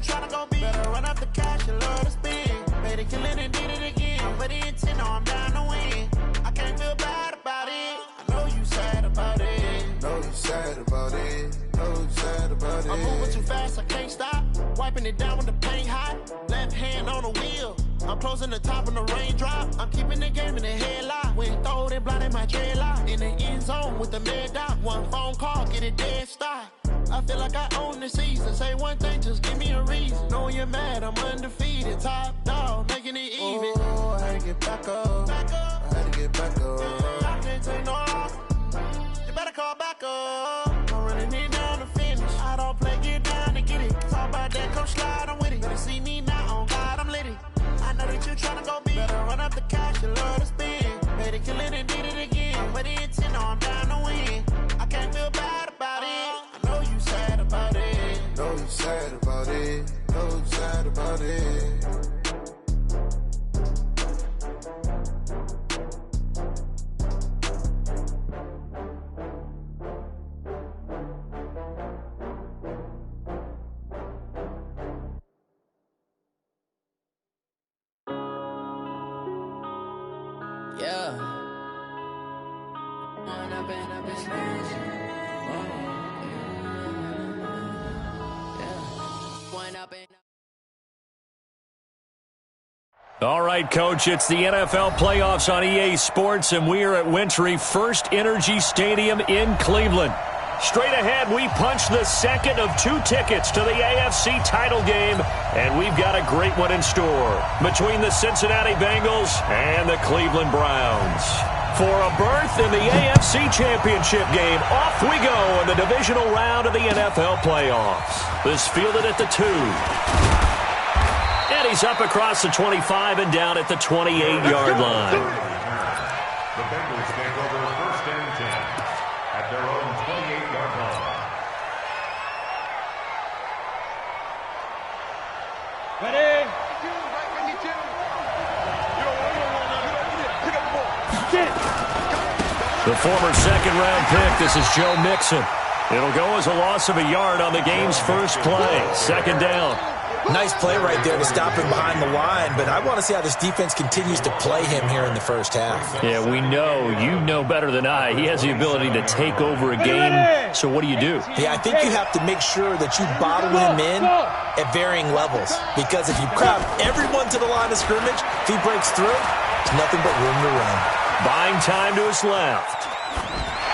tryna go big. Better run up the cash and love to spend. Made it, kill it, and did it again. But the intent, no, I'm down to win. I can't feel bad about it. I know you sad about it. Know you sad about it. Know you sad about it. I'm moving too fast, I can't stop. Wiping it down with the paint hot. Left hand on the wheel. I'm closing the top on the raindrop. I'm keeping the game in the headlock. When throwed and blinded my dreadlock. In the end zone with the mad dot. One phone call, get it dead stop. I feel like I own the season. Say one thing, just give me a reason. Knowing you're mad, I'm undefeated. Top dog, making it even. Oh, I had to get back up. Back up. I had to get back up. I can't take no off. You better call back up. I'm running it down to finish. I don't play, get down to get it. Talk about that, come slide, I'm with it. Better see me now, on God, I'm lit it. I know that you tryna go big. Better run up the cash, you love to spend. Made it, kill it, and did it again. But the intent, no, I'm down to win. I can't feel bad about it. I know you sad about it. Know you sad about it. Know you sad about it. Yeah. When I've been smashed. All right, Coach, it's the NFL playoffs on EA Sports, and we are at Wintry First Energy Stadium in Cleveland. Straight ahead, we punch the second of 2 tickets to the AFC title game, and we've got a great one in store between the Cincinnati Bengals and the Cleveland Browns. For a berth in the AFC Championship game, off we go in the divisional round of the NFL playoffs. This fielded at the 2. And he's up across the 25 and down at the 28-yard line. The Bengals take over 1st and 10 at their own 28-yard line. Ready? The former second-round pick, this is Joe Mixon. It'll go as a loss of a yard on the game's first play. 2nd down. Nice play right there to stop him behind the line, but I want to see how this defense continues to play him here in the first half. Yeah, we know. You know better than I. He has the ability to take over a game, so what do you do? Yeah, I think you have to make sure that you bottle him in at varying levels, because if you crowd everyone to the line of scrimmage, if he breaks through, there's nothing but room to run. Buying time to his left.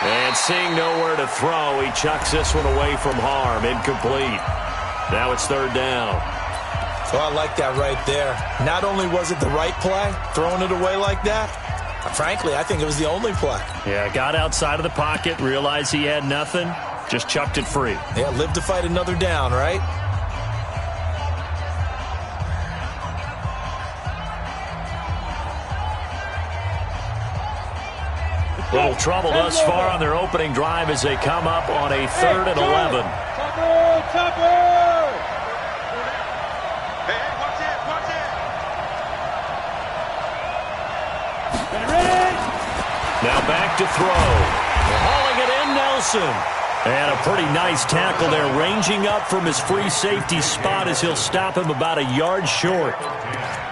And seeing nowhere to throw, he chucks this one away from harm. Incomplete. Now it's 3rd down. So I like that right there. Not only was it the right play, throwing it away like that, frankly, I think it was the only play. Yeah, got outside of the pocket, realized he had nothing, just chucked it free. Yeah, live to fight another down, right? Little trouble thus far on their opening drive as they come up on a 3rd and 11. Tucker! Now back to throw. Hauling it in, Nelson. And a pretty nice tackle there, ranging up from his free safety spot as he'll stop him about a yard short.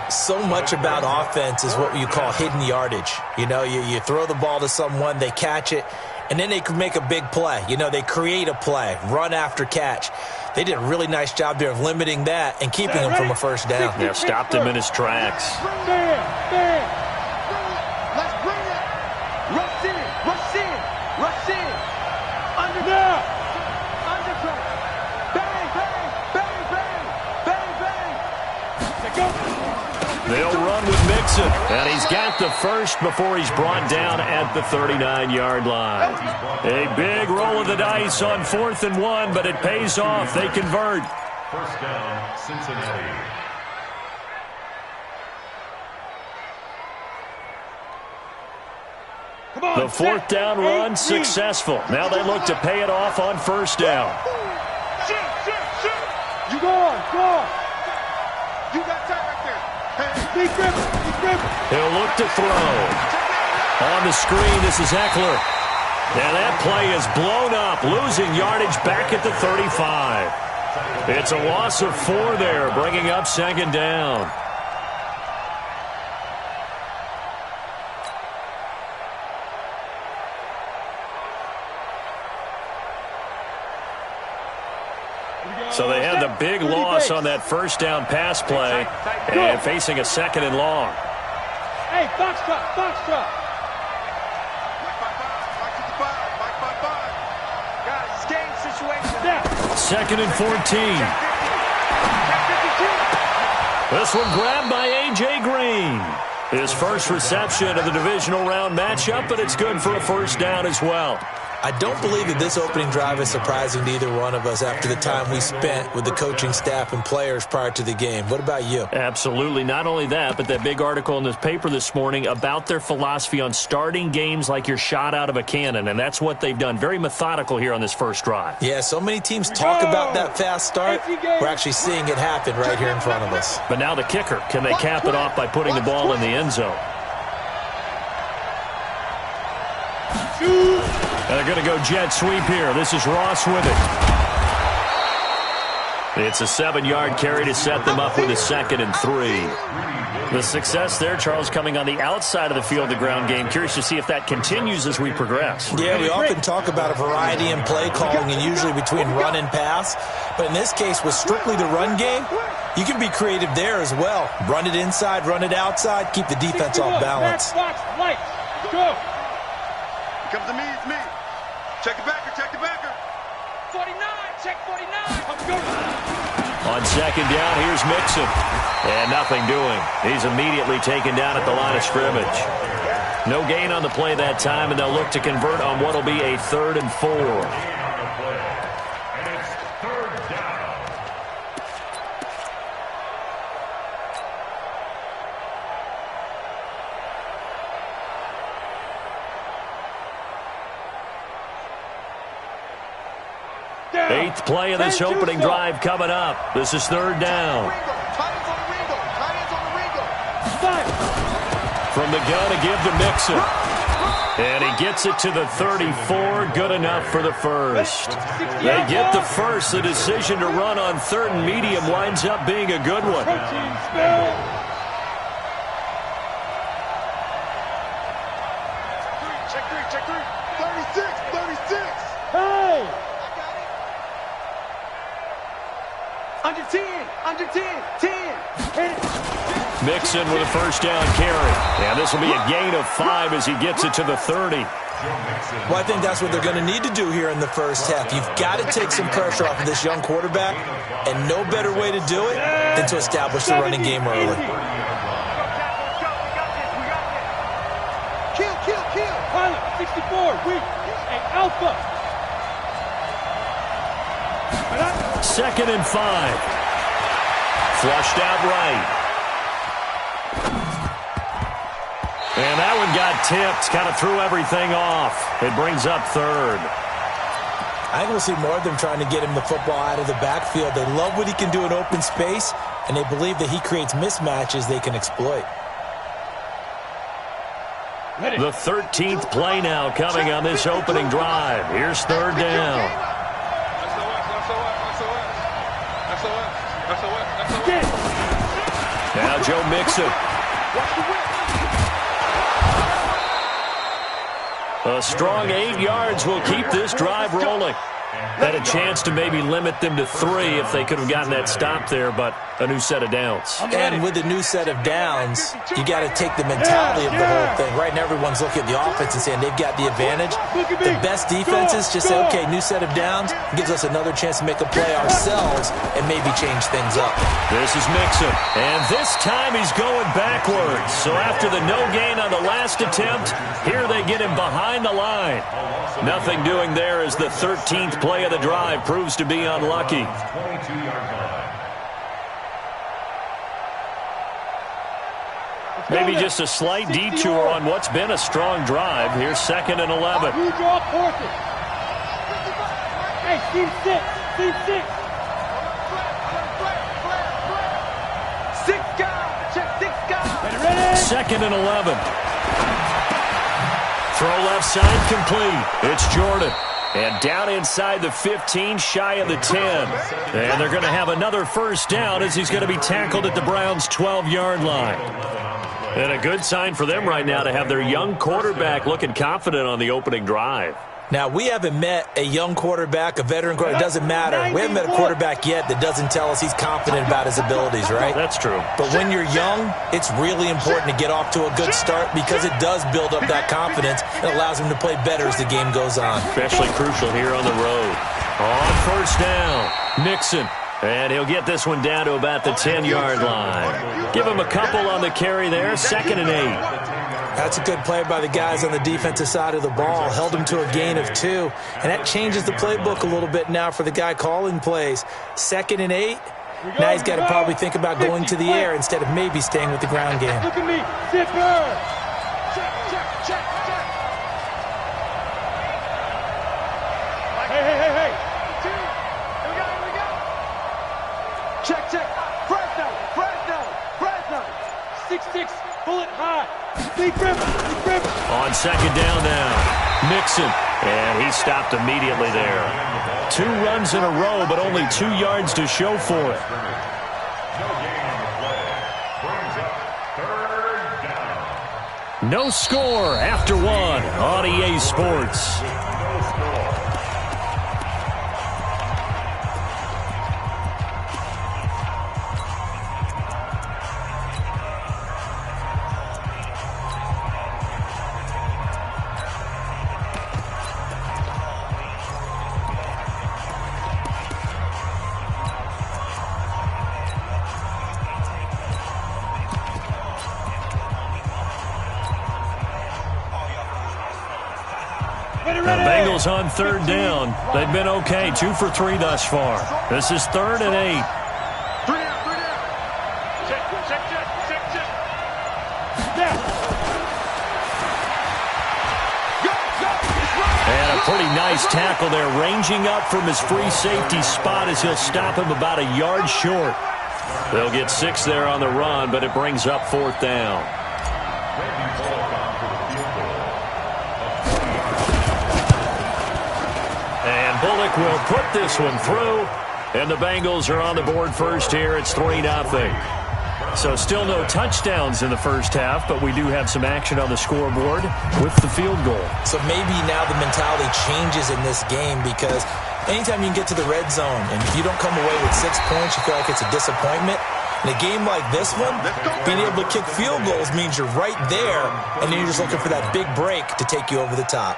So much about offense is what you call hidden yardage. You know, you throw the ball to someone, they catch it, and then they can make a big play. You know, they create a play, run after catch. They did a really nice job there of limiting that and keeping him from a 1st down. Yeah, stopped him in his tracks. They'll run with Mixon, and he's got the first before he's brought down at the 39-yard line. A big roll of the dice on 4th and 1, but it pays off. They convert. 1st down, Cincinnati. The 4th down run successful. Now they look to pay it off on 1st down. You go on. You got time right there. He's gripping. He'll look to throw. On the screen, this is Eckler. And that play is blown up, losing yardage back at the 35. It's a loss of 4 there, bringing up second down. So they had the big loss on that first down pass play and facing a 2nd and long. Hey, box drop, box drop. Guys, game situation. 2nd and 14. This one grabbed by A.J. Green. His first reception of the divisional round matchup, but it's good for a first down as well. I don't believe that this opening drive is surprising to either one of us after the time we spent with the coaching staff and players prior to the game. What about you? Absolutely. Not only that, but that big article in this paper this morning about their philosophy on starting games like you're shot out of a cannon, and that's what they've done. Very methodical here on this first drive. Yeah, so many teams talk about that fast start. We're actually seeing it happen right here in front of us. But now the kicker. Can they cap it off by putting the ball in the end zone? And they're going to go jet sweep here. This is Ross with it. It's a 7-yard carry to set them up with a 2nd and 3. The success there, Charles, coming on the outside of the field, the ground game. Curious to see if that continues as we progress. Yeah, we often talk about a variety in play calling and usually between run and pass. But in this case, with strictly the run game, you can be creative there as well. Run it inside, run it outside, keep the defense off balance. Lights, go. Comes to me, it's me. Check the backer, check the backer. 49, check 49. On 2nd down, here's Mixon. And nothing doing. He's immediately taken down at the line of scrimmage. No gain on the play that time, and they'll look to convert on what will be a 3rd and 4. And it's 3rd down. Eighth play of this opening drive coming up. This is 3rd down. From the gun to give to Mixon. And he gets it to the 34. Good enough for the first. They get the first. The decision to run on 3rd and medium winds up being a good one. Check 3. 36. Hey! Under 10. Mixon with a first down carry. And this will be a gain of 5 as he gets it to the 30. Well, I think that's what they're going to need to do here in the first half. You've got to take some pressure off of this young quarterback, and no better way to do it than to establish the running game early. Kill. Pilot, 64, weak, and alpha. 2nd and 5. Flushed out right. And that one got tipped. Kind of threw everything off. It brings up 3rd. I think we'll see more of them trying to get him the football out of the backfield. They love what he can do in open space, and they believe that he creates mismatches they can exploit. The 13th play now coming on this opening drive. Here's 3rd down. Now Joe Mixon. A strong 8 yards will keep this drive rolling. Had a chance to maybe limit them to 3 if they could have gotten that stop there, but a new set of downs. And with a new set of downs, you got to take the mentality of the whole thing. Right now, everyone's looking at the offense and saying they've got the advantage. The best defenses just say, okay, new set of downs, gives us another chance to make a play ourselves and maybe change things up. This is Mixon, and this time he's going backwards. So after the no gain on the last attempt, here they get him behind the line. Nothing doing there as the 13th play of the drive proves to be unlucky. Maybe just a slight detour on what's been a strong drive. Here's 2nd and 11. You draw forces. Hey, team 6. 6 guys. Check 6 guys. Ready? 2nd and 11. Throw left side complete. It's Jordan. And down inside the 15, shy of the 10. And they're going to have another first down as he's going to be tackled at the Browns' 12-yard line. And a good sign for them right now to have their young quarterback looking confident on the opening drive. Now, we haven't met a young quarterback, a veteran quarterback. It doesn't matter. We haven't met a quarterback yet that doesn't tell us he's confident about his abilities, right? That's true. But when you're young, it's really important to get off to a good start because it does build up that confidence and allows him to play better as the game goes on. Especially crucial here on the road. On first down, Nixon. And he'll get this one down to about the 10-yard line. Give him a couple on the carry there, 2nd and 8. That's a good play by the guys on the defensive side of the ball. Held him to a gain of 2. And that changes the playbook a little bit now for the guy calling plays. 2nd and 8. Now he's got to probably think about going to the air instead of maybe staying with the ground game. Look at me. Zipper. Check. Hey. Here we go. Check. Fresno. 6-6. Bullet high. Big rip. On 2nd down now, Nixon. And he stopped immediately there. 2 runs in a row, but only 2 yards to show for it. No score after 1 on EA Sports. The Bengals on 3rd down. They've been okay, 2 for 3 thus far. This is 3rd and 8. 3 down. Check. And a pretty nice tackle there, ranging up from his free safety spot as he'll stop him about a yard short. They'll get 6 there on the run, but it brings up 4th down. And Bullock will put this one through, and the Bengals are on the board first here. It's 3-0. So still no touchdowns in the first half, but we do have some action on the scoreboard with the field goal. So maybe now the mentality changes in this game because anytime you can get to the red zone and if you don't come away with 6 points, you feel like it's a disappointment. In a game like this one, being able to kick field goals means you're right there, and then you're just looking for that big break to take you over the top.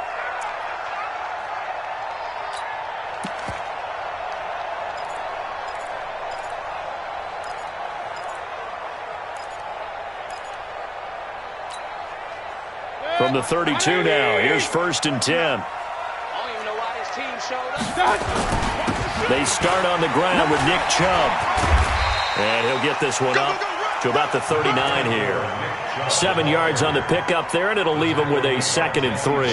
From the 32 now, here's 1st and 10. I don't even know why this team showed up. They start on the ground with Nick Chubb. And he'll get this one up to about the 39 here. 7 yards on the pickup there, and it'll leave him with a 2nd and 3.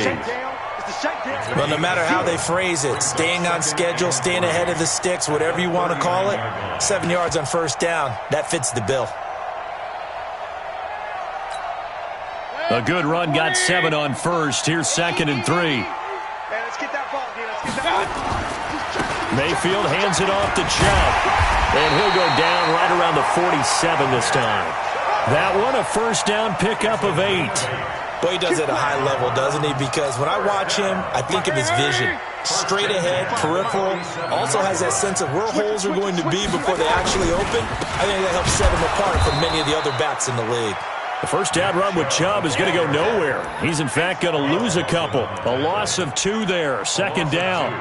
Well, no matter how they phrase it, staying on schedule, staying ahead of the sticks, whatever you want to call it, 7 yards on 1st down, that fits the bill. A good run, got 7 on 1st. Here's 2nd and 3. Let's get that ball, Mayfield hands it off to Chubb. And he'll go down right around the 47 this time. That one, a 1st down pickup of 8. Boy, he does it at a high level, doesn't he? Because when I watch him, I think of his vision. Straight ahead, peripheral. Also has that sense of where holes are going to be before they actually open. I think that helps set him apart from many of the other backs in the league. The 1st down run with Chubb is going to go nowhere. He's, in fact, going to lose a couple. A loss of 2 there, 2nd down.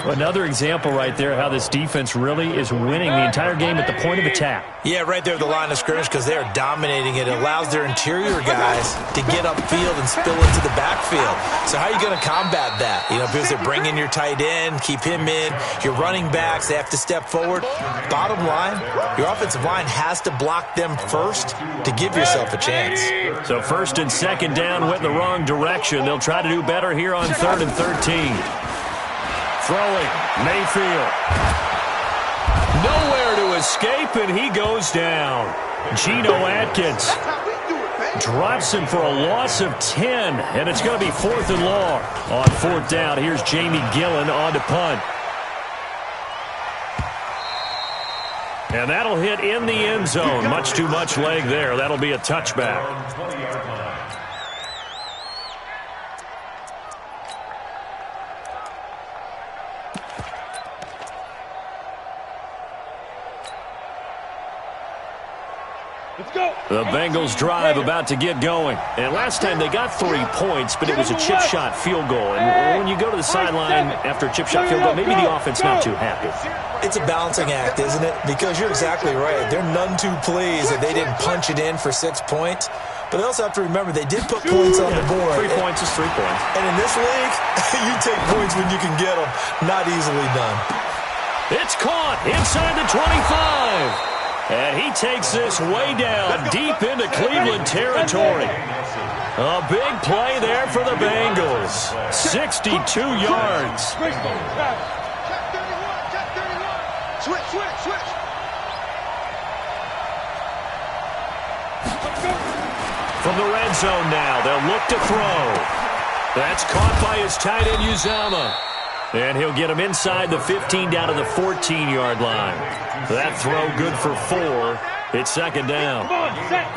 Another example right there how this defense really is winning the entire game at the point of attack. Yeah, right there at the line of scrimmage because they are dominating it. It allows their interior guys to get upfield and spill into the backfield. So how are you going to combat that? You know, because they bring in your tight end, keep him in. Your running backs, they have to step forward. Bottom line, your offensive line has to block them first to give yourself a chance. So 1st and 2nd down went in the wrong direction. They'll try to do better here on 3rd and 13. Throwing, Mayfield. Nowhere to escape, and he goes down. Geno Atkins drops him for a loss of 10, and it's going to be 4th and long. On 4th down, here's Jamie Gillen on to punt. And that'll hit in the end zone. Much too much leg there. That'll be a touchback. The Bengals drive about to get going. And last time they got 3 points, but it was a chip shot field goal. And when you go to the sideline after a chip shot field goal, maybe the offense not too happy. It's a balancing act, isn't it? Because you're exactly right. They're none too pleased that they didn't punch it in for 6 points. But they also have to remember they did put points on the board. 3 points is 3 points. And in this league, you take points when you can get them. Not easily done. It's caught inside the 25. And he takes this way down deep into Cleveland territory. A big play there for the Bengals. 62 yards. Switch. From the red zone now, they'll look to throw. That's caught by his tight end, Uzama. And he'll get him inside the 15 down to the 14-yard line. That throw good for 4. It's 2nd down.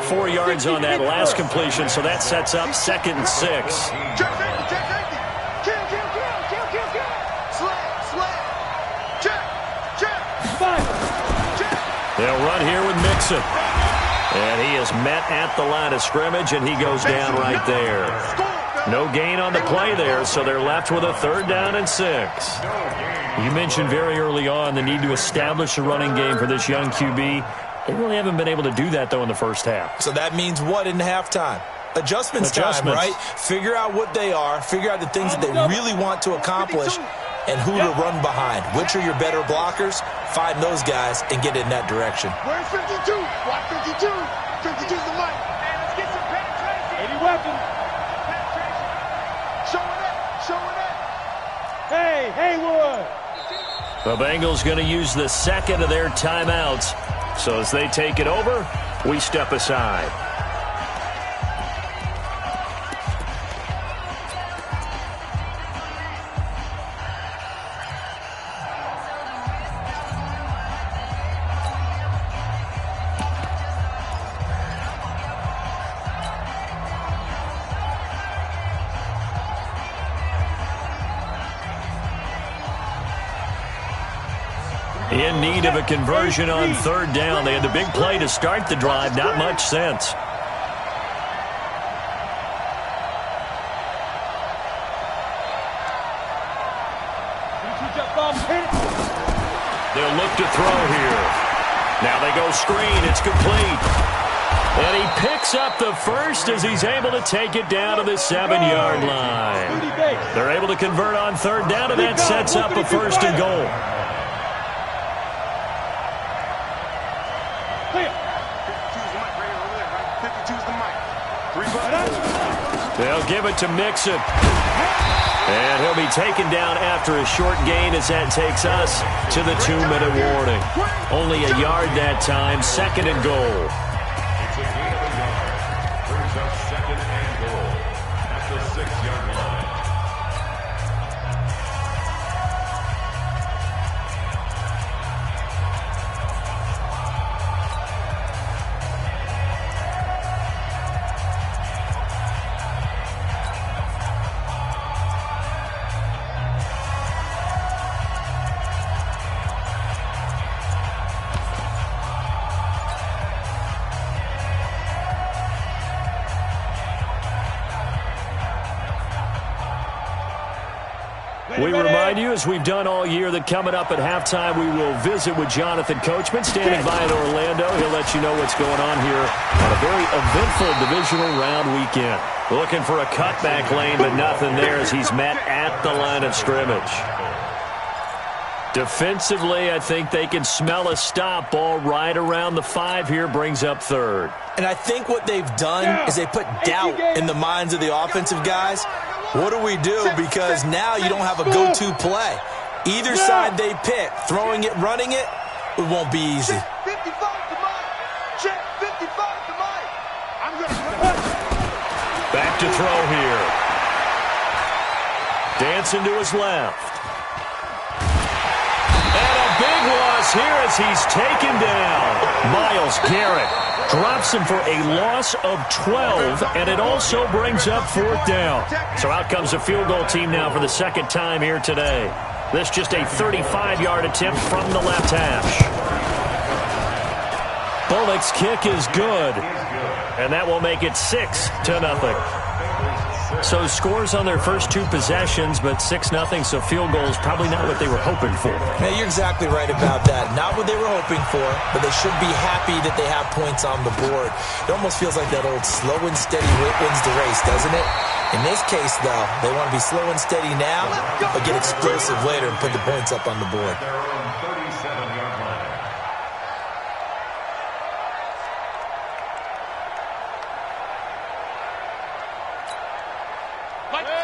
4 yards on that last completion, so that sets up 2nd and 6. They'll run here with Mixon. And he is met at the line of scrimmage, and he goes down right there. No gain on the play there, so they're left with a 3rd down and 6. You mentioned very early on the need to establish a running game for this young QB. They really haven't been able to do that, though, in the first half. So that means what in halftime? Adjustments time, right? Figure out what they are, figure out the things that they really want to accomplish, and who to run behind. Which are your better blockers? Find those guys and get in that direction. Where's 52? Watch 52. 52's the mic. Hey, let's get some penetration. Any weapon. Showing up. Hey, Haywood. The Bengals going to use the 2nd of their timeouts. So as they take it over, we step aside. In need of a conversion on 3rd down. They had the big play to start the drive. Not much sense. They'll look to throw here. Now they go screen. It's complete. And he picks up the first as he's able to take it down to the 7-yard line. They're able to convert on 3rd down, and that sets up a 1st and goal. They'll give it to Mixon. And he'll be taken down after a short gain as that takes us to the 2-minute warning. Only a yard that time, 2nd and goal. It's a gain of a yard. Brings up 2nd and goal at the 6-yard line. We remind you, as we've done all year, that coming up at halftime, we will visit with Jonathan Coachman, standing by in Orlando. He'll let you know what's going on here on a very eventful divisional round weekend. Looking for a cutback lane, but nothing there as he's met at the line of scrimmage. Defensively, I think they can smell a stop. Ball right around the 5 here, brings up 3rd. And I think what they've done is they put doubt in the minds of the offensive guys. What do we do? Because now you don't have a go-to play. Either side they pick, throwing it, running it, it won't be easy. Check 55 to Mike. Check 55 to Mike. I'm going to Back to throw here. Dancing to his left. And a big loss here as he's taken down. Myles Garrett drops him for a loss of 12, and it also brings up 4th down. So out comes a field goal team now for the second time here today. This just a 35-yard attempt from the left hash. Bullock's kick is good, and that will make it 6-0. So scores on their first 2 possessions, but 6-0, so field goal is probably not what they were hoping for. Yeah, you're exactly right about that. Not what they were hoping for, but they should be happy that they have points on the board. It almost feels like that old slow and steady wins the race, doesn't it? In this case, though, they want to be slow and steady now, but get explosive later and put the points up on the board.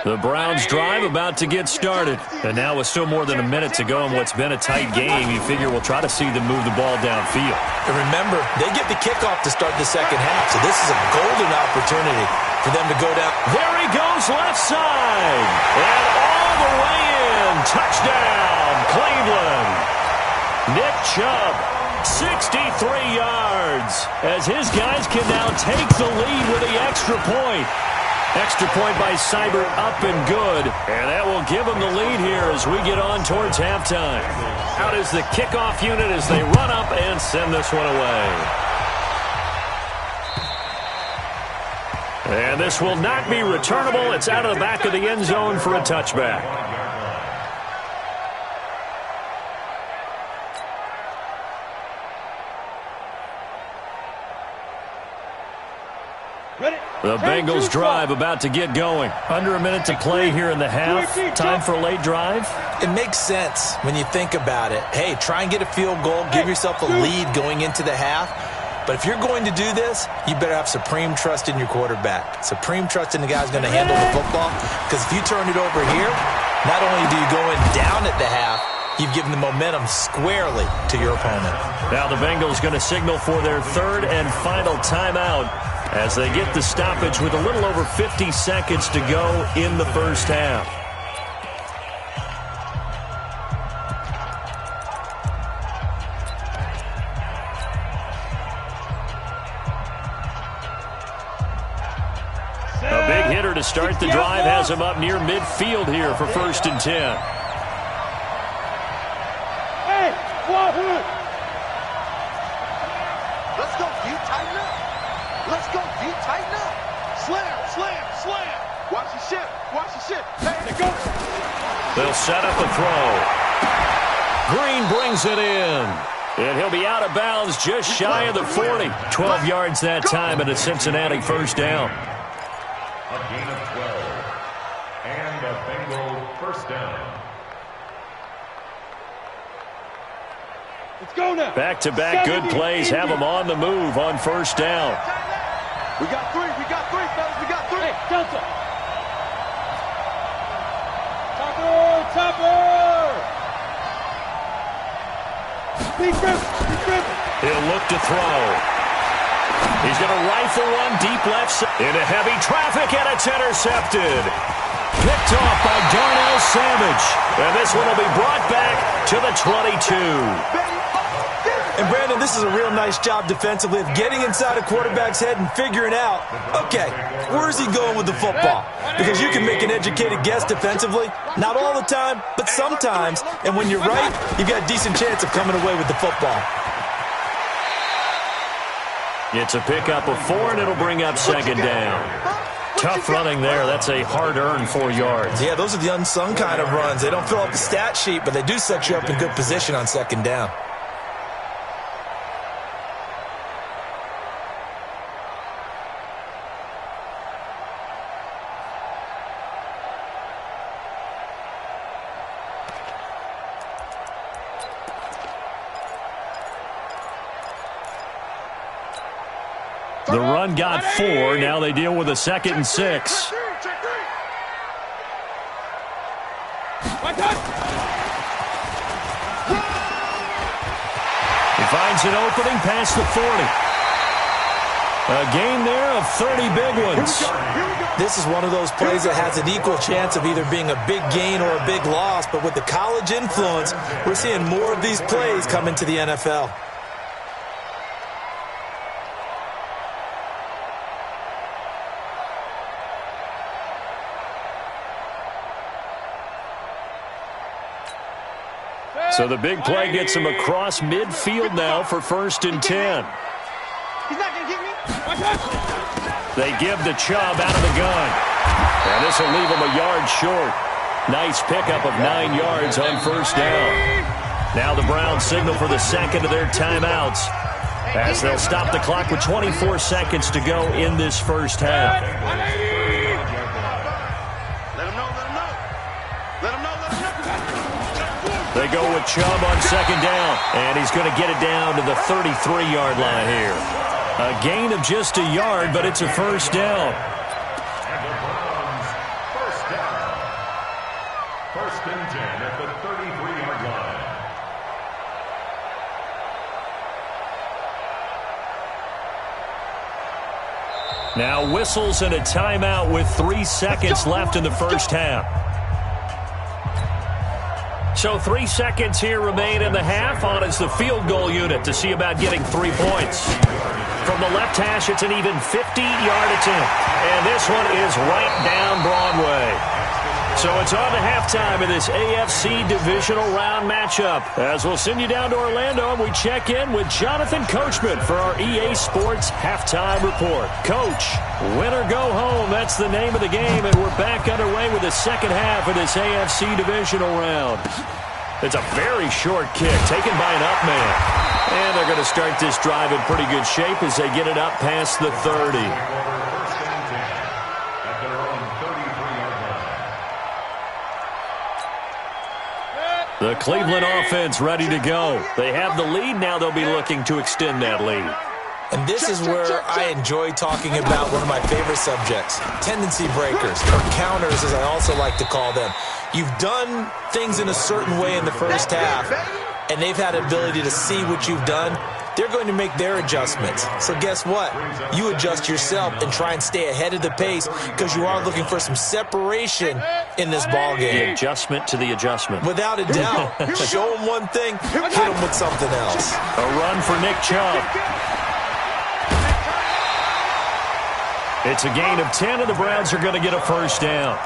The Browns drive about to get started. And now with still more than a minute to go in what's been a tight game, you figure we'll try to see them move the ball downfield. And remember, they get the kickoff to start the second half, so this is a golden opportunity for them to go down. There he goes, left side. And all the way in. Touchdown, Cleveland. Nick Chubb, 63 yards, as his guys can now take the lead with the extra point. Extra point by Seibert, up and good. And that will give them the lead here as we get on towards halftime. Out is the kickoff unit as they run up and send this one away. And this will not be returnable. It's out of the back of the end zone for a touchback. The Bengals drive about to get going. Under a minute to play here in the half. Time for a late drive. It makes sense when you think about it. Hey, try and get a field goal. Give yourself a lead going into the half. But if you're going to do this, you better have supreme trust in your quarterback. Supreme trust in the guy who's going to handle the football. Because if you turn it over here, not only do you go in down at the half, you've given the momentum squarely to your opponent. Now the Bengals going to signal for their third and final timeout as they get the stoppage with a little over 50 seconds to go in the first half. A big hitter to start the drive has him up near midfield here for 1st and 10. Hey, Wahoo! Let's go, D. Tighten up. Let's go, D. Tighten up. Slam, slam, slam. Watch your shit. Watch your shit. Hey, go. They'll set up a throw. Green brings it in. And he'll be out of bounds just shy of the 40. 12 yards that time and a Cincinnati first down. A gain of 12. And a Bengal first down. Let's go now. Back-to-back good plays have them on the move on first down. We got three, fellas, we got 3. Hey, Delta. Topper. Big grip. He'll look to throw. He's going to rifle one deep left side. Into heavy traffic, and it's intercepted. Picked off by Darnell Savage. And this one will be brought back to the 22. And, Brandon, this is a real nice job defensively of getting inside a quarterback's head and figuring out, okay, where is he going with the football? Because you can make an educated guess defensively. Not all the time, but sometimes. And when you're right, you've got a decent chance of coming away with the football. It's a pickup of 4, and it'll bring up second down. Tough running there. That's a hard-earned 4 yards. Yeah, those are the unsung kind of runs. They don't fill up the stat sheet, but they do set you up in good position on second down. The run got 4. Now they deal with a 2nd and 6. He finds an opening past the 40. A gain there of 30 big ones. This is one of those plays that has an equal chance of either being a big gain or a big loss, but with the college influence, we're seeing more of these plays come into the NFL. So the big play gets him across midfield now for 1st and 10. He's not going to get me. They give the Chubb out of the gun. And this will leave him a yard short. Nice pickup of 9 yards on 1st down. Now the Browns signal for the second of their timeouts as they'll stop the clock with 24 seconds to go in this first half. They go with Chubb on 2nd down, and he's going to get it down to the 33-yard line here. A gain of just a yard, but it's a 1st down. And the Browns, 1st down. 1st and 10 at the 33-yard line. Now whistles and a timeout with 3 seconds left in the first half. So 3 seconds here remain in the half. On is the field goal unit to see about getting 3 points. From the left hash, it's an even 50-yard attempt. And this one is right down Broadway. So it's on to halftime of this AFC divisional round matchup. As we'll send you down to Orlando, and we check in with Jonathan Coachman for our EA Sports Halftime Report. Coach, win or go home, that's the name of the game, and we're back underway with the second half of this AFC divisional round. It's a very short kick taken by an up man. And they're going to start this drive in pretty good shape as they get it up past the 30. The Cleveland offense ready to go. They have the lead. Now they'll be looking to extend that lead. And this is where I enjoy talking about one of my favorite subjects, tendency breakers, or counters as I also like to call them. You've done things in a certain way in the first half, and they've had the ability to see what you've done. They're going to make their adjustments. So guess what? You adjust yourself and try and stay ahead of the pace because you are looking for some separation in this ball game. The adjustment to the adjustment. Without a doubt. Show them one thing, hit them with something else. A run for Nick Chubb. It's a gain of 10, and the Browns are going to get a 1st down.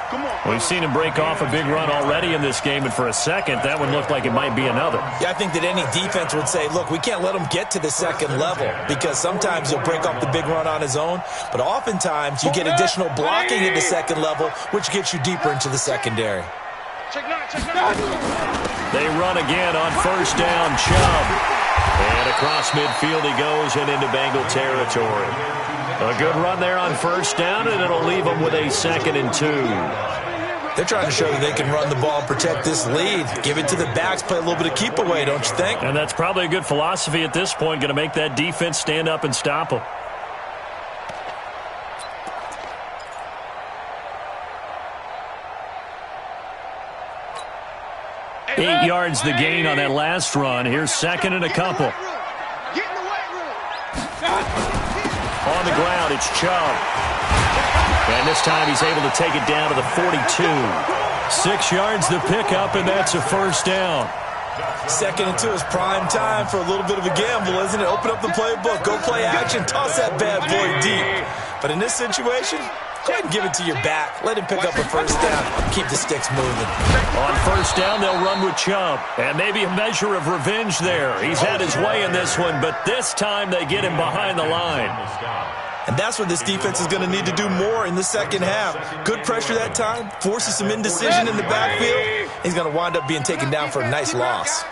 We've seen him break off a big run already in this game, and for a second, that one looked like it might be another. Yeah, I think that any defense would say, look, we can't let him get to the second level because sometimes he'll break off the big run on his own, but oftentimes you get additional blocking at the second level, which gets you deeper into the secondary. They run again on 1st down, Chubb. And across midfield he goes and into Bengal territory. A good run there on 1st down, and it'll leave them with a 2nd and 2. They're trying to show that they can run the ball and protect this lead. Give it to the backs, play a little bit of keep away, don't you think? And that's probably a good philosophy at this point, going to make that defense stand up and stop them. Eight yards the gain on that last run. Here's 2nd and a couple. On the ground, it's Chubb. And this time he's able to take it down to the 42. 6 yards the pickup, and that's a 1st down. 2nd and 2 is prime time for a little bit of a gamble, isn't it? Open up the playbook, go play action, toss that bad boy deep. But in this situation, go ahead and give it to your back. Let him pick up a 1st down. Keep the sticks moving. On 1st down, they'll run with Chubb. And maybe a measure of revenge there. He's had his way in this one, but this time they get him behind the line. And that's what this defense is going to need to do more in the second half. Good pressure that time, forces some indecision in the backfield. He's going to wind up being taken down for a nice loss.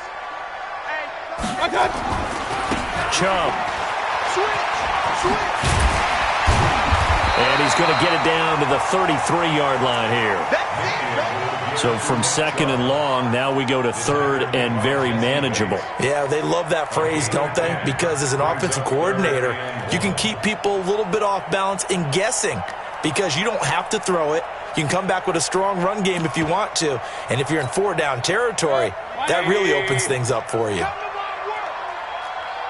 Chubb. And he's going to get it down to the 33-yard line here. So from 2nd and long, now we go to 3rd and very manageable. Yeah, they love that phrase, don't they? Because as an offensive coordinator, you can keep people a little bit off balance in guessing because you don't have to throw it. You can come back with a strong run game if you want to. And if you're in 4-down territory, that really opens things up for you.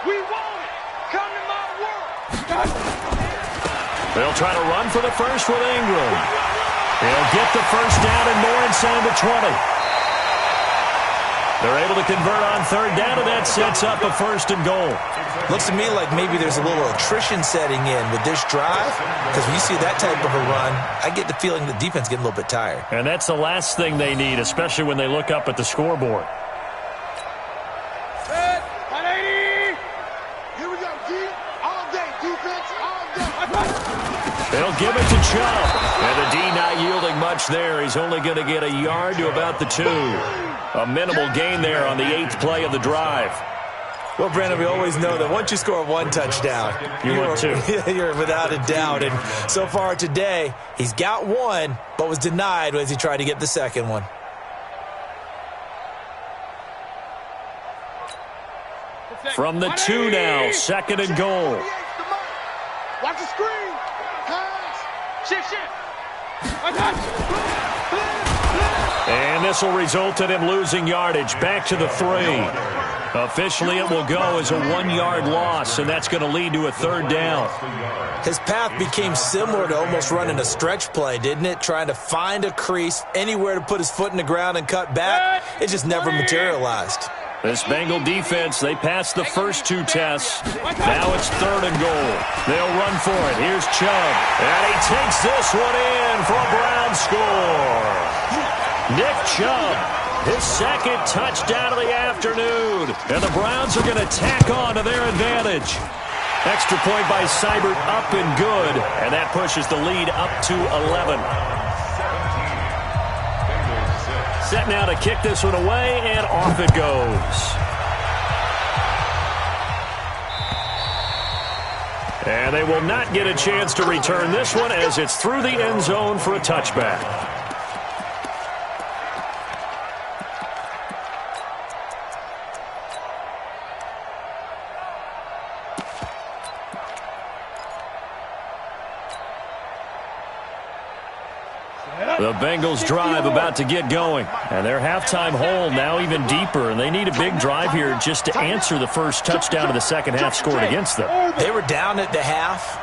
We want it. Come to my world. They'll try to run for the first with Ingram. They'll get the first down and more inside the 20. They're able to convert on third down, and that sets up a 1st and goal. Looks to me like maybe there's a little attrition setting in with this drive, because when you see that type of a run, I get the feeling the defense getting a little bit tired. And that's the last thing they need, especially when they look up at the scoreboard. Set, 180. Here we go, D. All day, defense, all day. They'll give it to Chubb. And the D not yielding much there. He's only going to get a yard to about the 2. A minimal gain there on the 8th play of the drive. Well, Brandon, we always know that once you score 1 touchdown, you're without a doubt. And so far today, he's got 1, but was denied as he tried to get the second one. From the 2 now, 2nd and goal. Watch the screen. Pass. Shift. And this will result in him losing yardage back to the 3. Officially, it will go as a 1-yard loss, and that's going to lead to a 3rd down. His path became similar to almost running a stretch play, didn't it? Trying to find a crease, anywhere to put his foot in the ground and cut back. It just never materialized. This Bengal defense, they passed the first 2 tests. Now it's 3rd and goal. They'll run for it. Here's Chubb. And he takes this one in for a Brown score. Nick Chubb, his 2nd touchdown of the afternoon. And the Browns are going to tack on to their advantage. Extra point by Seibert, up and good. And that pushes the lead up to 11. Set now to kick this one away, and off it goes. And they will not get a chance to return this one as it's through the end zone for a touchback. The Bengals drive about to get going. And their halftime hole now even deeper. And they need a big drive here just to answer the first touchdown of the second half scored against them. They were down at the half.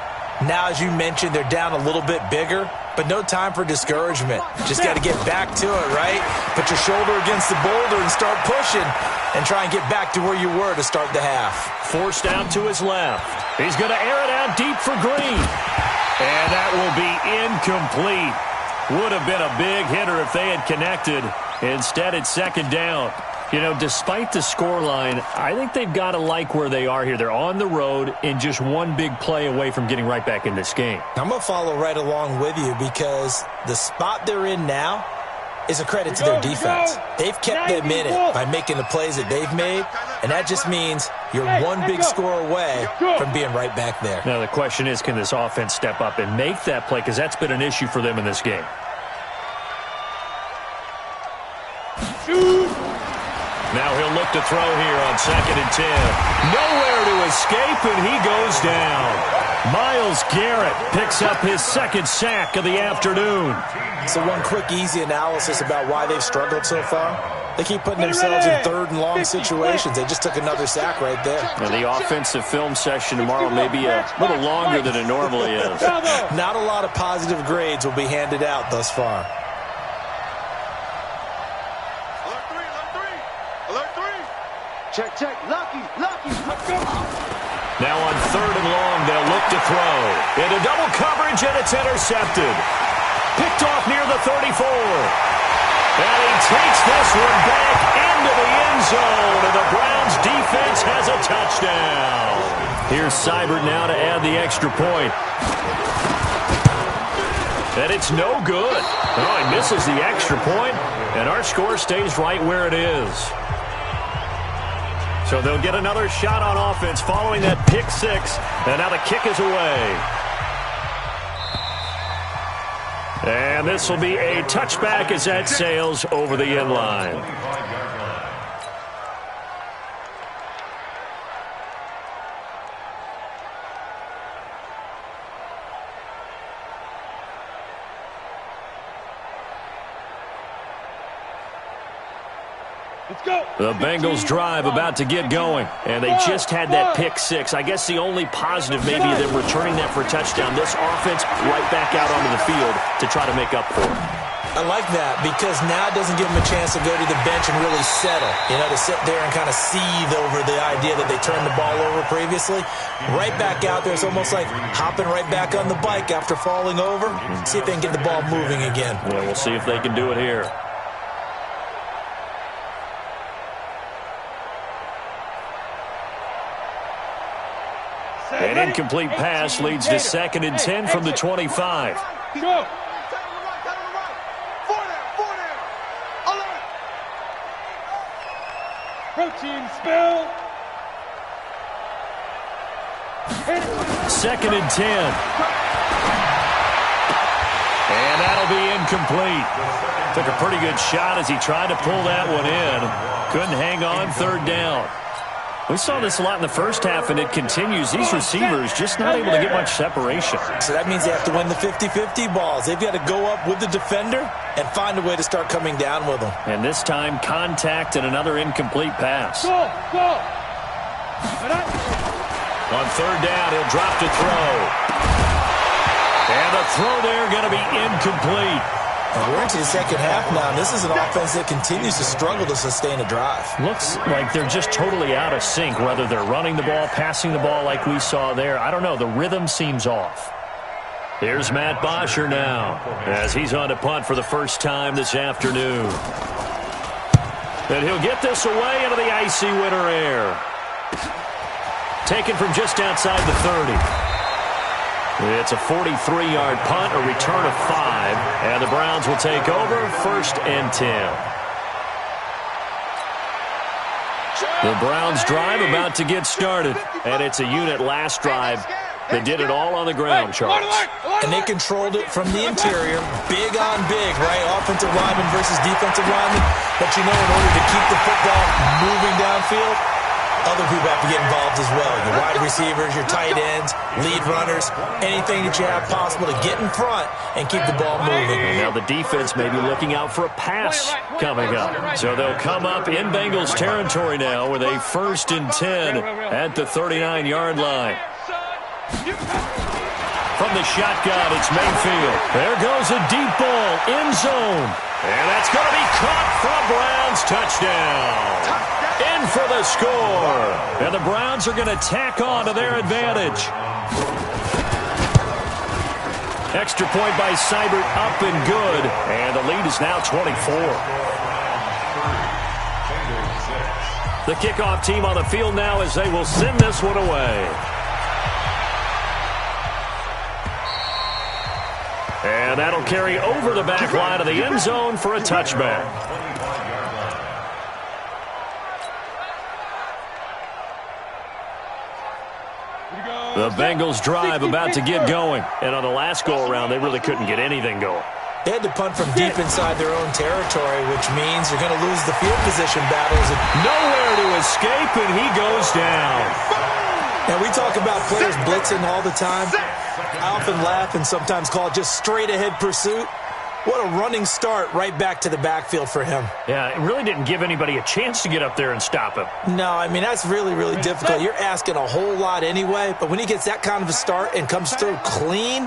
Now, as you mentioned, they're down a little bit bigger. But no time for discouragement. Just got to get back to it, right? Put your shoulder against the boulder and start pushing. And try and get back to where you were to start the half. Forced out to his left. He's going to air it out deep for Green. And that will be incomplete. Would have been a big hitter if they had connected. Instead, it's 2nd down. You know, despite the scoreline, I think they've got to like where they are here. They're on the road and just one big play away from getting right back in this game. I'm going to follow right along with you because the spot they're in now is a credit to their defense. They've kept them in it by making the plays that they've made, and that just means you're one big score away from being right back there. Now the question is, can this offense step up and make that play? Because that's been an issue for them in this game. Now he'll look to throw here on 2nd and 10. Nowhere to escape, and he goes down. Myles Garrett picks up his 2nd sack of the afternoon. So one quick, easy analysis about why they've struggled so far. They keep putting themselves in 3rd and long situations. They just took another sack right there. And the offensive film session tomorrow may be a little longer than it normally is. Not a lot of positive grades will be handed out thus far. Check. Lucky. Let's go. Now on 3rd and long, they'll look to throw. Into double coverage, and it's intercepted. Picked off near the 34. And he takes this one back into the end zone, and the Browns defense has a touchdown. Here's Seibert now to add the extra point. And it's no good. Oh, he misses the extra point, and our score stays right where it is. So they'll get another shot on offense following that pick 6. And now the kick is away. And this will be a touchback as that sails over the end line. The Bengals drive about to get going, and they just had that pick six. I guess the only positive maybe them returning that for a touchdown. This offense right back out onto the field to try to make up for it. I like that because now it doesn't give them a chance to go to the bench and really settle. You know, to sit there and kind of seethe over the idea that they turned the ball over previously. Right back out there. It's almost like hopping right back on the bike after falling over. See if they can get the ball moving again. Yeah, we'll see if they can do it here. An incomplete pass leads to 2nd and 10 from the 25. Go. Protein spill. 2nd and 10. And that'll be incomplete. Took a pretty good shot as he tried to pull that one in. Couldn't hang on 3rd down. We saw this a lot in the first half, and it continues. These receivers just not able to get much separation. So that means they have to win the 50-50 balls. They've got to go up with the defender and find a way to start coming down with them. And this time, contact and another incomplete pass. Go. On 3rd down, he'll drop to throw. And the throw there going to be incomplete. And we're into the second half now, and this is an offense that continues to struggle to sustain a drive. Looks like they're just totally out of sync, whether they're running the ball, passing the ball like we saw there. I don't know. The rhythm seems off. Here's Matt Bosher now as he's on to punt for the first time this afternoon. And he'll get this away into the icy winter air. Taken from just outside the 30. It's a 43-yard punt, a return of 5, and the Browns will take over 1st and 10. The Browns drive about to get started, and it's a unit last drive that did it all on the ground, Charles. And they controlled it from the interior, big on big, right? Offensive lineman versus defensive lineman. But you know, in order to keep the football moving downfield, other people have to get involved as well. Your wide receivers, your tight ends, lead runners, anything that you have possible to get in front and keep the ball moving. And now the defense may be looking out for a pass coming up. So they'll come up in Bengals territory now with a 1st and 10 at the 39-yard line. From the shotgun, it's Mayfield. There goes a deep ball, end zone. And that's going to be caught for a Browns touchdown. In for the score. And the Browns are going to tack on to their advantage. Extra point by Seibert, up and good. And the lead is now 24. The kickoff team on the field now as they will send this one away. And that'll carry over the back line of the end zone for a touchback. The Bengals drive about to get going. And on the last go-around, they really couldn't get anything going. They had to punt from deep inside their own territory, which means they're going to lose the field position battles. Nowhere to escape, and he goes down. Now, we talk about players blitzing all the time. I often laugh and sometimes call it just straight-ahead pursuit. What a running start right back to the backfield for him. Yeah, it really didn't give anybody a chance to get up there and stop him. No, I mean, that's really, really difficult. You're asking a whole lot anyway, but when he gets that kind of a start and comes through clean,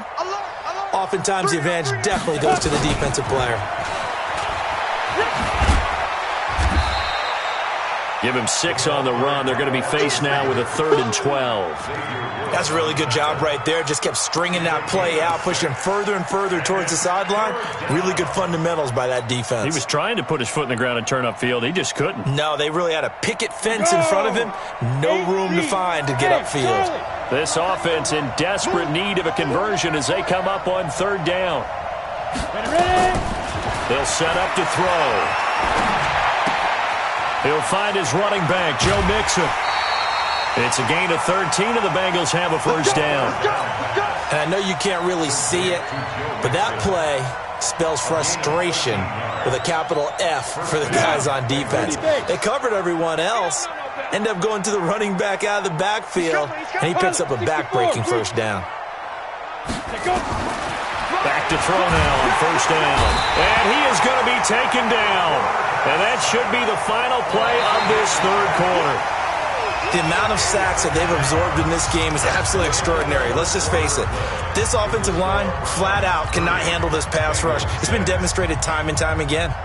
oftentimes the advantage definitely goes to the defensive player. Give him 6 on the run. They're going to be faced now with a 3rd and 12. That's a really good job right there. Just kept stringing that play out, pushing further and further towards the sideline. Really good fundamentals by that defense. He was trying to put his foot in the ground and turn upfield. He just couldn't. No, they really had a picket fence in front of him. No room to find to get upfield. This offense in desperate need of a conversion as they come up on 3rd down. They'll set up to throw. He'll find his running back, Joe Mixon. It's a gain of 13, and the Bengals have a 1st down. And I know you can't really see it, but that play spells frustration with a capital F for the guys on defense. They covered everyone else, end up going to the running back out of the backfield, and he picks up a back-breaking 1st down. Back back to throw now on first down. And he is going to be taken down. And that should be the final play of this third quarter. The amount of sacks that they've absorbed in this game is absolutely extraordinary. Let's just face it. This offensive line, flat out, cannot handle this pass rush. It's been demonstrated time and time again.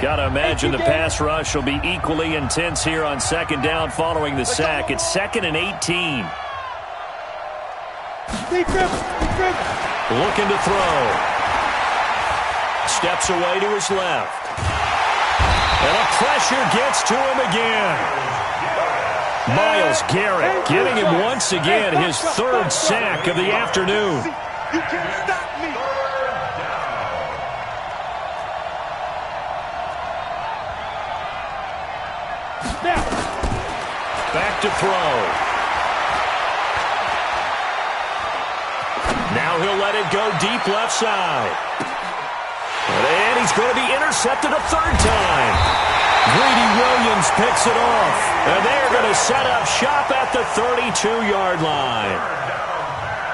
Got to imagine the pass rush will be equally intense here on second down following the sack. It's 2nd and 18. Looking to throw. Steps away to his left. And a pressure gets to him again. Myles Garrett getting him once again his third sack of the afternoon. You can't stop me. Back to throw. Now he'll let it go deep left side. And he's going to be intercepted a third time. Greedy Williams picks it off. And they're going to set up shop at the 32-yard line.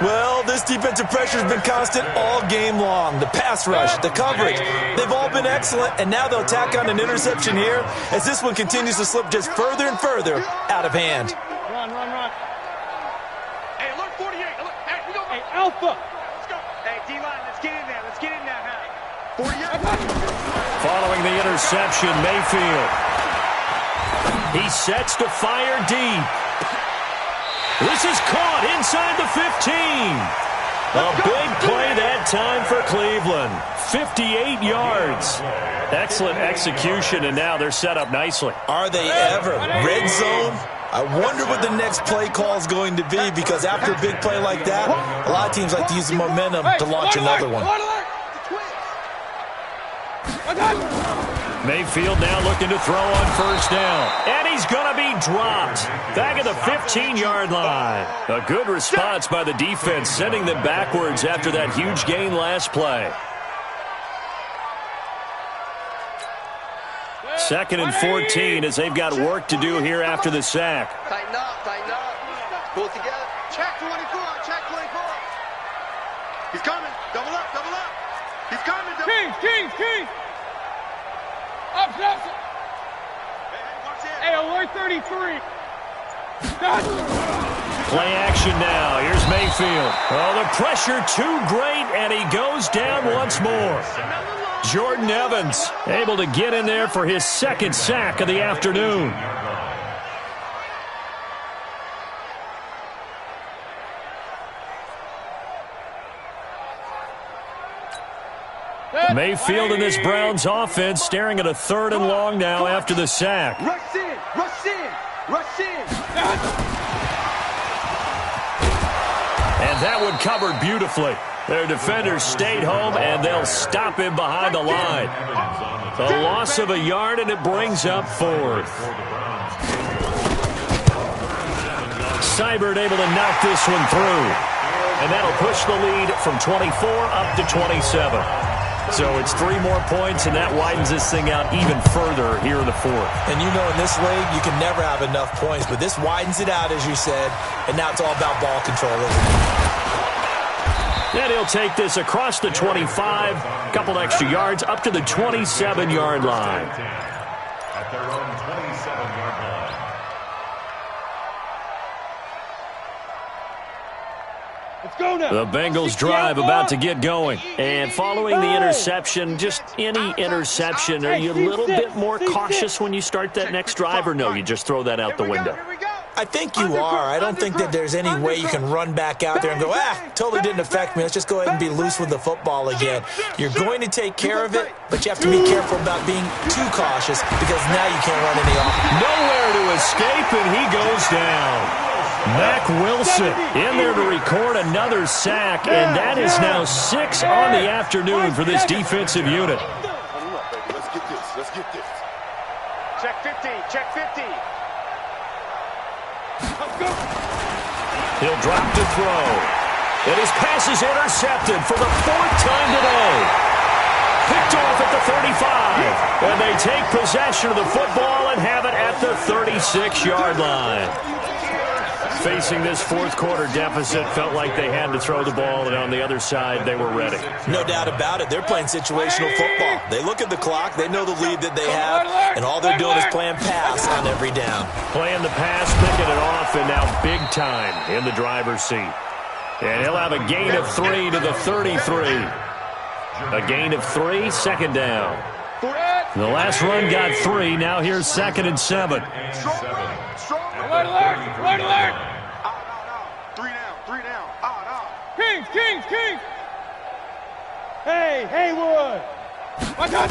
Well, this defensive pressure has been constant all game long. The pass rush, the coverage, they've all been excellent, and now they'll tack on an interception here as this one continues to slip just further and further out of hand. Run. Hey, alert 48. Alert. Hey, we go. Hey, Alpha. Let's go. Hey, D-line, let's get in there. Let's get in there, huh? 48. Following the interception, Mayfield. He sets to fire deep. This is caught inside the 15. A big play that time for Cleveland. 58 yards. Excellent execution, and now they're set up nicely. Are they ever? Red zone? I wonder what the next play call is going to be, because after a big play like that, a lot of teams like to use the momentum to launch another one. Mayfield now looking to throw on first down. And he's going to be dropped. Back at the 15-yard line. A good response by the defense, sending them backwards after that huge gain last play. 2nd and 14 as they've got work to do here after the sack. Tighten up. Pull it together. Check 24. He's coming. Double up. He's coming. King. Up. Hey, alert 33. Play action now. Here's Mayfield. Oh, the pressure too great, and he goes down once more. Jordan Evans able to get in there for his second sack of the afternoon. Mayfield in this Browns offense staring at a 3rd and long now after the sack. Rush in. And that one covered beautifully. Their defenders stayed home, and they'll stop him behind the line. The loss of a yard, and it brings up 4th. Seibert able to knock this one through. And that'll push the lead from 24 up to 27. So it's 3 more points, and that widens this thing out even further here in the 4th. And you know, in this league, you can never have enough points, but this widens it out, as you said, and now it's all about ball control, isn't it? And he'll take this across the 25, a couple extra yards, up to the 27-yard line. At their own 27-yard line. Let's go now. The Bengals drive about to get going. And following the interception, just any interception, are you a little bit more cautious when you start that next drive, or no, you just throw that out the window? I think you are. I don't think that there's any way you can run back out there and go, totally didn't affect me. Let's just go ahead and be loose with the football again. You're going to take care of it, but you have to be careful about being too cautious, because now you can't run any off. Nowhere to escape, and he goes down. Mack Wilson in there to record another sack, and that is now 6 on the afternoon for this defensive unit. Let's get this. Check 50. He'll drop to throw. And his pass is intercepted for the 4th time today. Picked off at the 35. And they take possession of the football and have it at the 36-yard line. Facing this fourth quarter deficit, felt like they had to throw the ball, and on the other side, they were ready. No doubt about it. They're playing situational football. They look at the clock, they know the lead that they have, and all they're doing is playing pass on every down. Playing the pass, picking it off, and now big time in the driver's seat. And he'll have a gain of 3 to the 33. A gain of 3, second down. The last run got 3. Now here's 2nd and 7. Alert, alert, alert, alert. 3 down. Kings. Hey, Haywood. Watch out.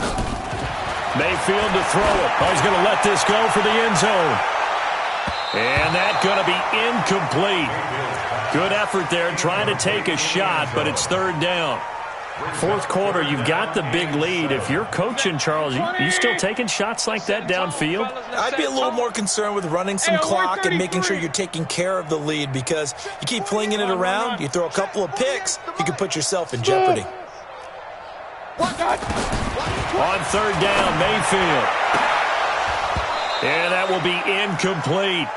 Mayfield to throw it. Oh, he's going to let this go for the end zone. And that's going to be incomplete. Good effort there, trying to take a shot, but it's 3rd down. Fourth quarter, you've got the big lead. If you're coaching, Charles, you still taking shots like that downfield? I'd be a little more concerned with running some clock and making sure you're taking care of the lead, because you keep flinging it around, you throw a couple of picks, you can put yourself in jeopardy. On 3rd down, Mayfield. And that will be incomplete.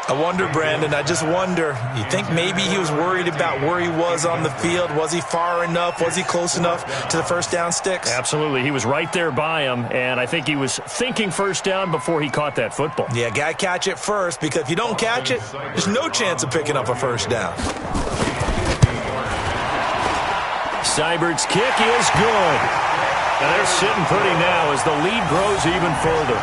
I wonder, Brandon, I just wonder, you think maybe he was worried about where he was on the field? Was he far enough? Was he close enough to the first down sticks? Absolutely. He was right there by him, and I think he was thinking first down before he caught that football. Yeah, got to catch it first, because if you don't catch it, there's no chance of picking up a first down. Seibert's kick is good. And they're sitting pretty now as the lead grows even further.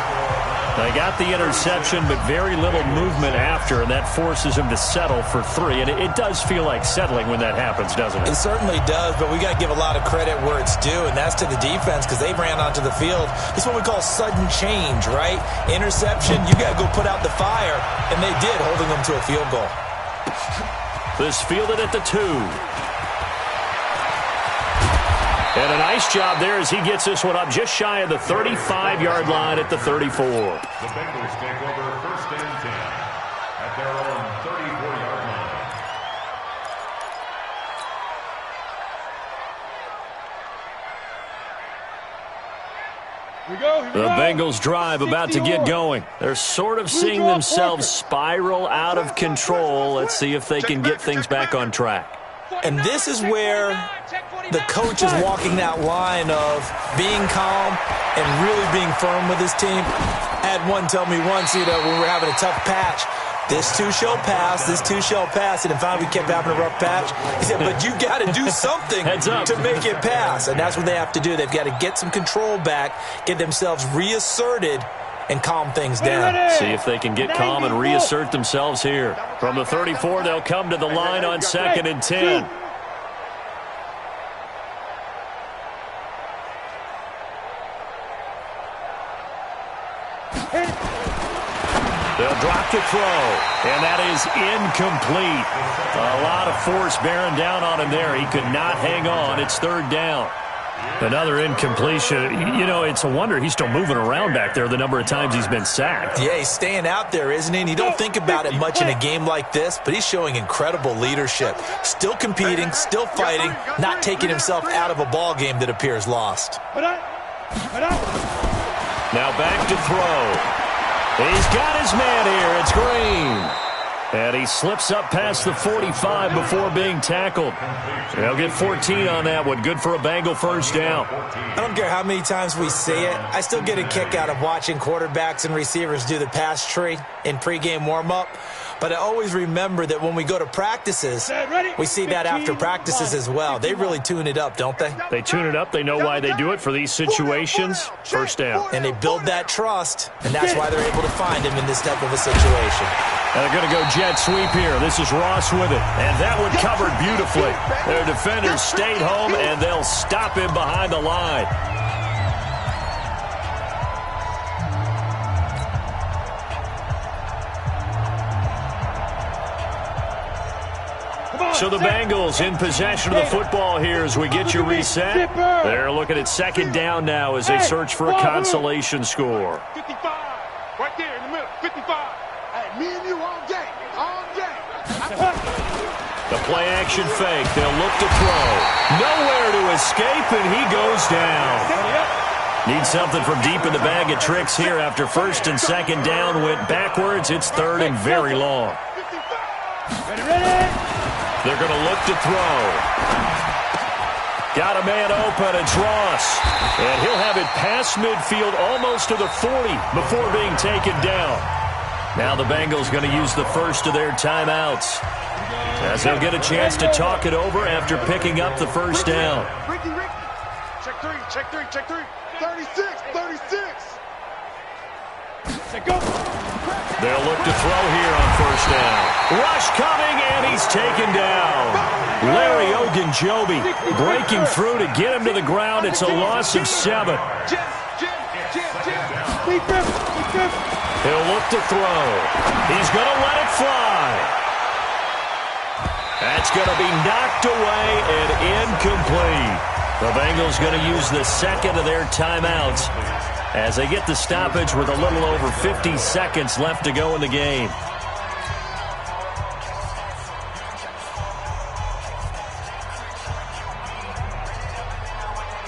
They got the interception, but very little movement after, and that forces him to settle for 3. And it does feel like settling when that happens, doesn't it? It certainly does, but we got to give a lot of credit where it's due, and that's to the defense, because they ran onto the field. This is what we call sudden change, right? Interception, you got to go put out the fire, and they did, holding them to a field goal. This fielded at the 2. And a nice job there as he gets this one up just shy of the 35-yard line at the 34. The Bengals take over 1st and 10 at their own 34-yard line. The Bengals drive about to get going. They're sort of seeing themselves spiral out of control. Let's see if they can get things back on track. And this is where the coach is walking that line of being calm and really being firm with his team. I had one tell me once, when we were having a tough patch, this too shall pass, this too shall pass. And finally we kept having a rough patch. He said, but you got to do something to make it pass. And that's what they have to do. They've got to get some control back, get themselves reasserted, and calm things down. See if they can get calm and reassert themselves here. From the 34, they'll come to the line on 2nd and 10. They'll drop to throw, and that is incomplete. A lot of force bearing down on him there. He could not hang on. It's 3rd down. Another incompletion. It's a wonder he's still moving around back there the number of times he's been sacked. Yeah, he's staying out there, isn't he? And you don't think about it much in a game like this, but he's showing incredible leadership. Still competing, still fighting, not taking himself out of a ball game that appears lost. Now back to throw. He's got his man here. It's Green. And he slips up past the 45 before being tackled. They'll get 14 on that one. Good for a Bengal first down. I don't care how many times we see it. I still get a kick out of watching quarterbacks and receivers do the pass tree in pregame warm-up. But I always remember that when we go to practices, we see that after practices as well. They really tune it up, don't they? They tune it up. They know why they do it for these situations. First down. And they build that trust, and that's why they're able to find him in this type of a situation. And they're going to go jet sweep here. This is Ross with it. And that one covered beautifully. Their defenders stayed home, and they'll stop him behind the line. So the Bengals in possession of the football here as we get you reset. They're looking at 2nd down now as they search for a consolation score. 55, right there in the middle, 55. Hey, me and you all day, all day. The play action fake. They'll look to throw. Nowhere to escape, and he goes down. Need something from deep in the bag of tricks here after 1st and 2nd down went backwards. It's 3rd and very long. They're going to look to throw. Got a man open, it's Ross. And he'll have it past midfield almost to the 40 before being taken down. Now the Bengals going to use the first of their timeouts, as they'll get a chance to talk it over after picking up the first down. Ricky. Check three. 36. They'll look to throw here on first down. Rush coming, and he's taken down. Larry Ogunjobi breaking through to get him to the ground. It's a loss of 7. He'll look to throw. He's going to let it fly. That's going to be knocked away and incomplete. The Bengals going to use the second of their timeouts as they get the stoppage with a little over 50 seconds left to go in the game.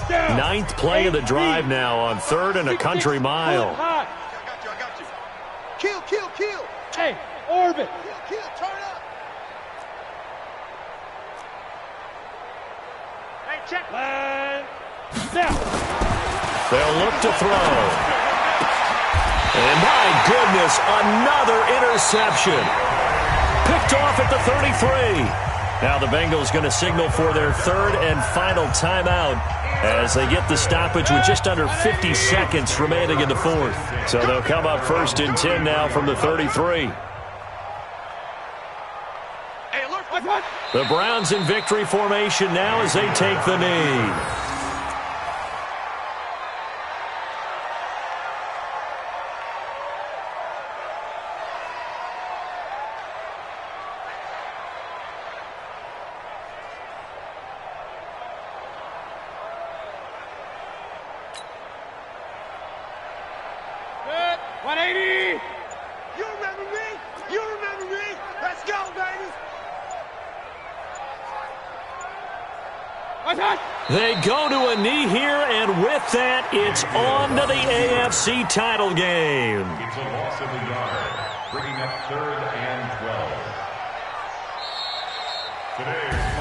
Ninth play of the drive now on 3rd and a country mile. I got you. Kill. Hey, orbit. Kill, turn up. Hey, check. Now. They'll look to throw. And my goodness, another interception. Picked off at the 33. Now the Bengals going to signal for their 3rd and final timeout as they get the stoppage with just under 50 seconds remaining in the 4th. So they'll come up 1st and 10 now from the 33. The Browns in victory formation now as they take the knee. They go to a knee here, and with that, it's on to the AFC title game. It's a loss of a yard, bringing up 3rd and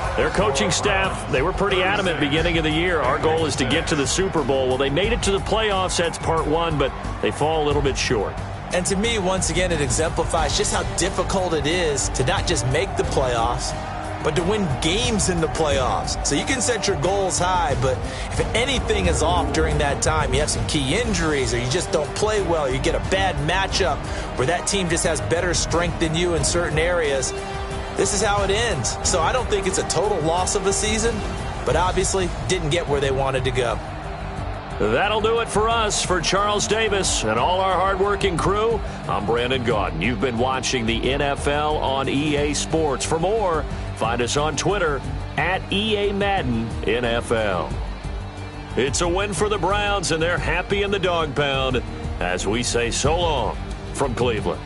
12. Their coaching staff, they were pretty adamant beginning of the year. Our goal is to get to the Super Bowl. Well, they made it to the playoffs. That's part 1, but they fall a little bit short. And to me, once again, it exemplifies just how difficult it is to not just make the playoffs, but to win games in the playoffs. So you can set your goals high, but if anything is off during that time, you have some key injuries or you just don't play well, you get a bad matchup where that team just has better strength than you in certain areas, this is how it ends. So I don't think it's a total loss of a season, but obviously didn't get where they wanted to go. That'll do it for us. For Charles Davis and all our hardworking crew, I'm Brandon Gaudin. You've been watching the NFL on EA Sports. For more, find us on Twitter at EA Madden NFL. It's a win for the Browns, and they're happy in the dog pound as we say so long from Cleveland.